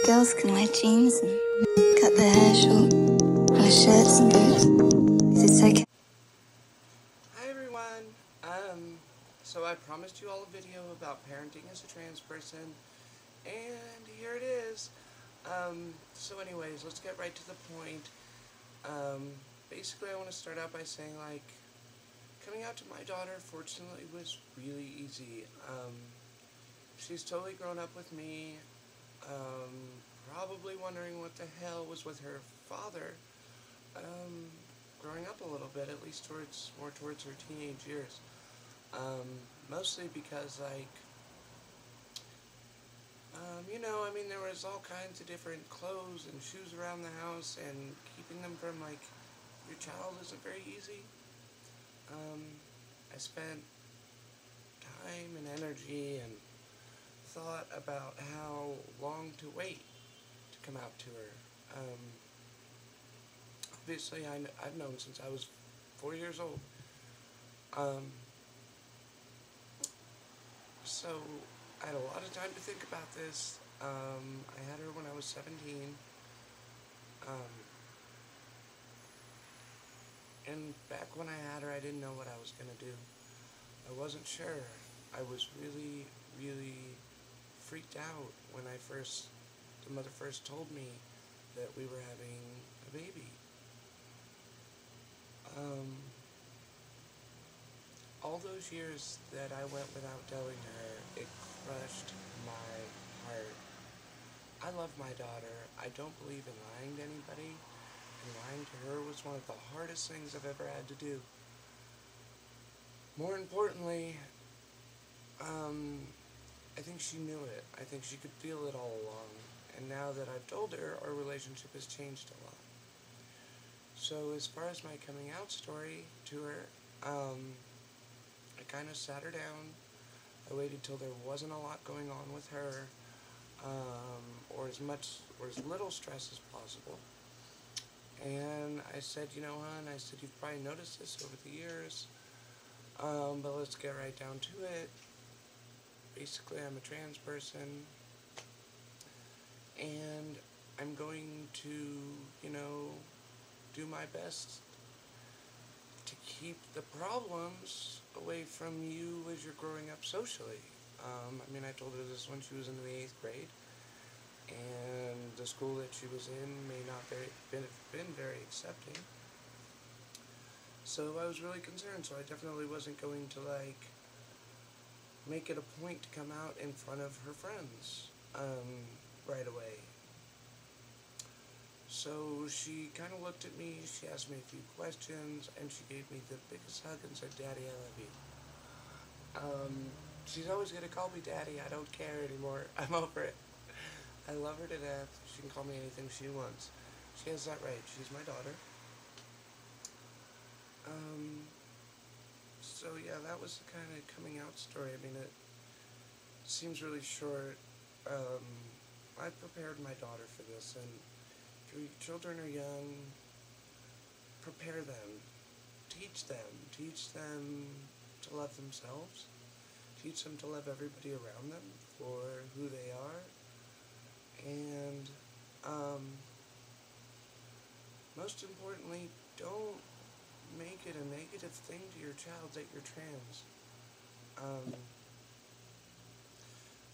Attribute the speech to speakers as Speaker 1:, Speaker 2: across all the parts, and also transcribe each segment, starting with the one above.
Speaker 1: Girls can wear jeans and cut their hair short, wear shirts and boots, 'cause it's okay.
Speaker 2: Hi everyone, so I promised you all a video about parenting as a trans person, and here it is. So anyways, let's get right to the point. Basically I want to start out by saying, like, coming out to my daughter, fortunately, was really easy. She's totally grown up with me, probably wondering what the hell was with her father, growing up a little bit, at least more towards her teenage years. Mostly because, like, I mean, there was all kinds of different clothes and shoes around the house, and keeping them from, like, your child isn't very easy. I spent time and energy and thought about how long to wait to come out to her. Obviously, I've known since I was 4 years old. So I had a lot of time to think about this. I had her when I was 17. And back when I had her, I didn't know what I was going to do. I wasn't sure. I was really, really freaked out when the mother first told me that we were having a baby. All those years that I went without telling her, it crushed my heart. I love my daughter. I don't believe in lying to anybody, and lying to her was one of the hardest things I've ever had to do. More importantly, I think she knew it. I think she could feel it all along. And now that I've told her, our relationship has changed a lot. So as far as my coming out story to her, I kind of sat her down. I waited till there wasn't a lot going on with her, or as little stress as possible. And I said, hon, you've probably noticed this over the years, but let's get right down to it. Basically, I'm a trans person, and I'm going to, do my best to keep the problems away from you as you're growing up socially. I told her this when she was in the 8th grade, and the school that she was in may not have been very accepting. So I was really concerned, so I definitely wasn't going to, like, make it a point to come out in front of her friends, right away. So she kind of looked at me, she asked me a few questions, and she gave me the biggest hug and said, "Daddy, I love you." She's always going to call me Daddy. I don't care anymore. I'm over it. I love her to death. She can call me anything she wants. She has that right. She's my daughter. So yeah, that was the kind of coming out story. I mean, it seems really short. I prepared my daughter for this, and if your children are young, prepare them. Teach them to love themselves. Teach them to love everybody around them for who they are. And, most importantly, don't make it a negative thing to your child that you're trans. I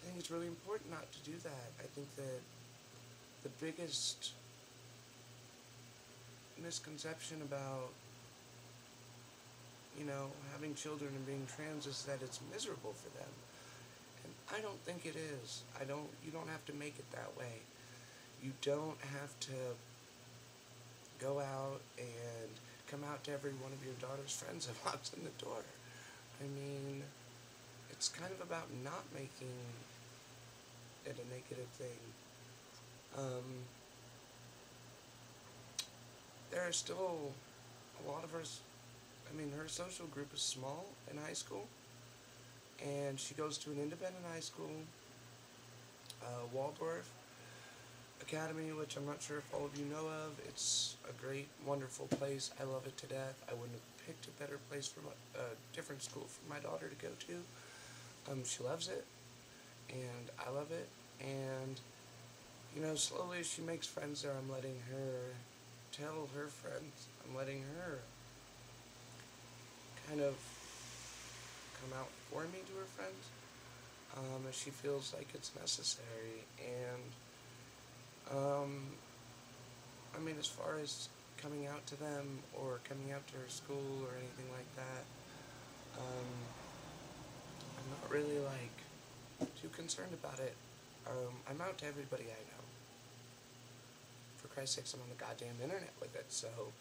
Speaker 2: think it's really important not to do that. I think that the biggest misconception about, having children and being trans is that it's miserable for them. And I don't think it is. You don't have to make it that way. You don't have to go out and come out to every one of your daughter's friends that walks in the door. I mean, it's kind of about not making it a negative thing. There are still a lot of her social group is small in high school, and she goes to an independent high school, Waldorf Academy, which I'm not sure if all of you know of. It's a great, wonderful place. I love it to death. I wouldn't have picked a better place for a different school for my daughter to go to. She loves it, and I love it, and You know, slowly she makes friends there. I'm letting her tell her friends. I'm letting her kind of come out for me to her friends, as she feels like it's necessary. And, I mean, as far as coming out to them or coming out to her school or anything like that, I'm not really, like, too concerned about it. I'm out to everybody I know. For Christ's sakes, I'm on the goddamn internet with it, so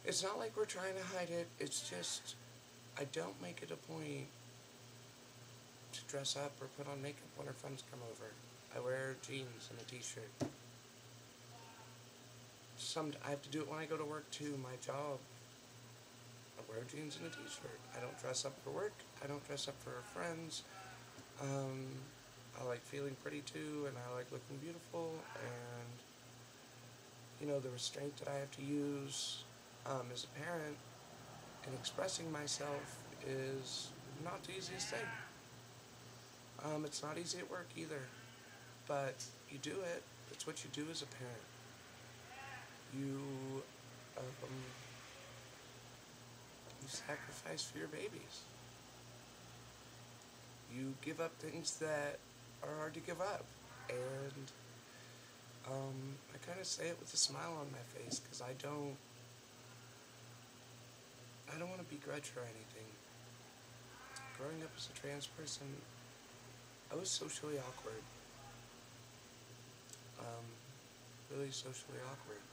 Speaker 2: it's not like we're trying to hide it. It's just, I don't make it a point to dress up or put on makeup when her friends come over. I wear jeans and a t-shirt. I have to do it when I go to work too, my job. I wear jeans and a t-shirt. I don't dress up for work. I don't dress up for her friends. I like feeling pretty too, and I like looking beautiful, and, you know, the restraint that I have to use as a parent in expressing myself is not the easiest thing. It's not easy at work either, but you do it. It's what you do as a parent. You sacrifice for your babies. You give up things that are hard to give up, and I kind of say it with a smile on my face, because I don't want to begrudge her anything. Growing up as a trans person, I was socially awkward. Really socially awkward.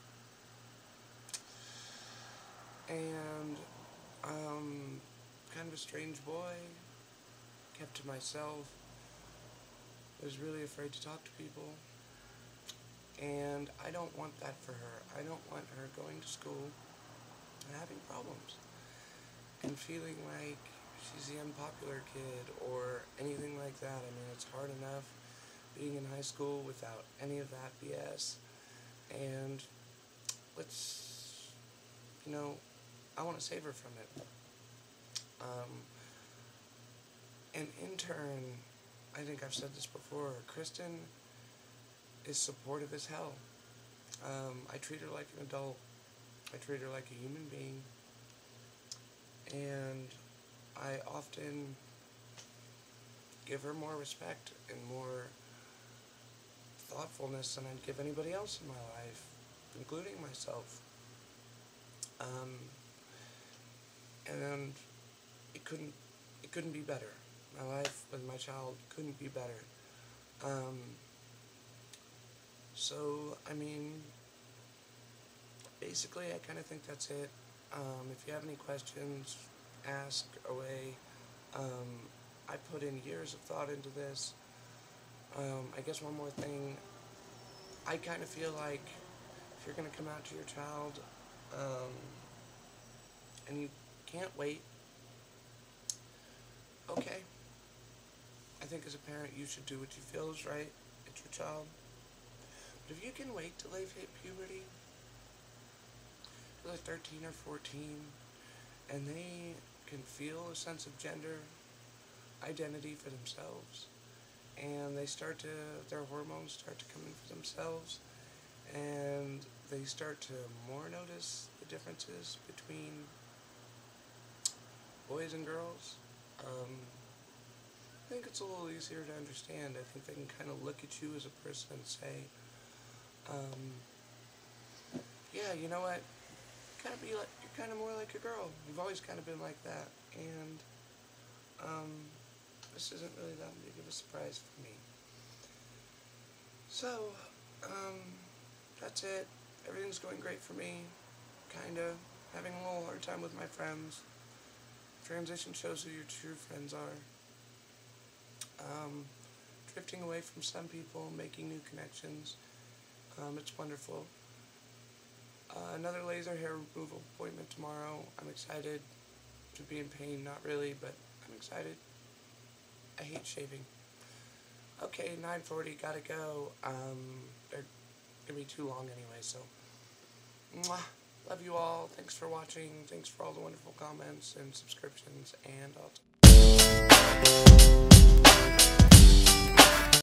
Speaker 2: And, kind of a strange boy, kept to myself, was really afraid to talk to people, and I don't want that for her. I don't want her going to school and having problems, and feeling like she's the unpopular kid, or anything like that. I mean, it's hard enough being in high school without any of that BS, and I want to save her from it. And in turn, I think I've said this before, Kristen is supportive as hell. I treat her like an adult. I treat her like a human being. And I often give her more respect and more thoughtfulness than I'd give anybody else in my life, including myself. And it couldn't be better. My life with my child couldn't be better. So, I mean, basically, I kind of think that's it. If you have any questions, ask away. I put in years of thought into this. I guess one more thing, I kind of feel like if you're going to come out to your child, and you can't wait, okay. I think as a parent, you should do what you feel is right. It's your child. But if you can wait till they've hit puberty, till they're 13 or 14, and they can feel a sense of gender identity for themselves, and their hormones start to come in for themselves, and they start to more notice the differences between boys and girls, I think it's a little easier to understand. I think they can kind of look at you as a person and say, yeah, you know what, you're kind of more like a girl. You've always kind of been like that, and this isn't really that big of a surprise for me. So, that's it. Everything's going great for me, kinda. Having a little hard time with my friends. Transition shows who your true friends are. Drifting away from some people, making new connections. It's wonderful. Another laser hair removal appointment tomorrow. I'm excited to be in pain. Not really, but I'm excited. I hate shaving. Okay, 9:40, gotta go. They're gonna be too long anyway, so. Mwah. Love you all. Thanks for watching. Thanks for all the wonderful comments and subscriptions, and I'll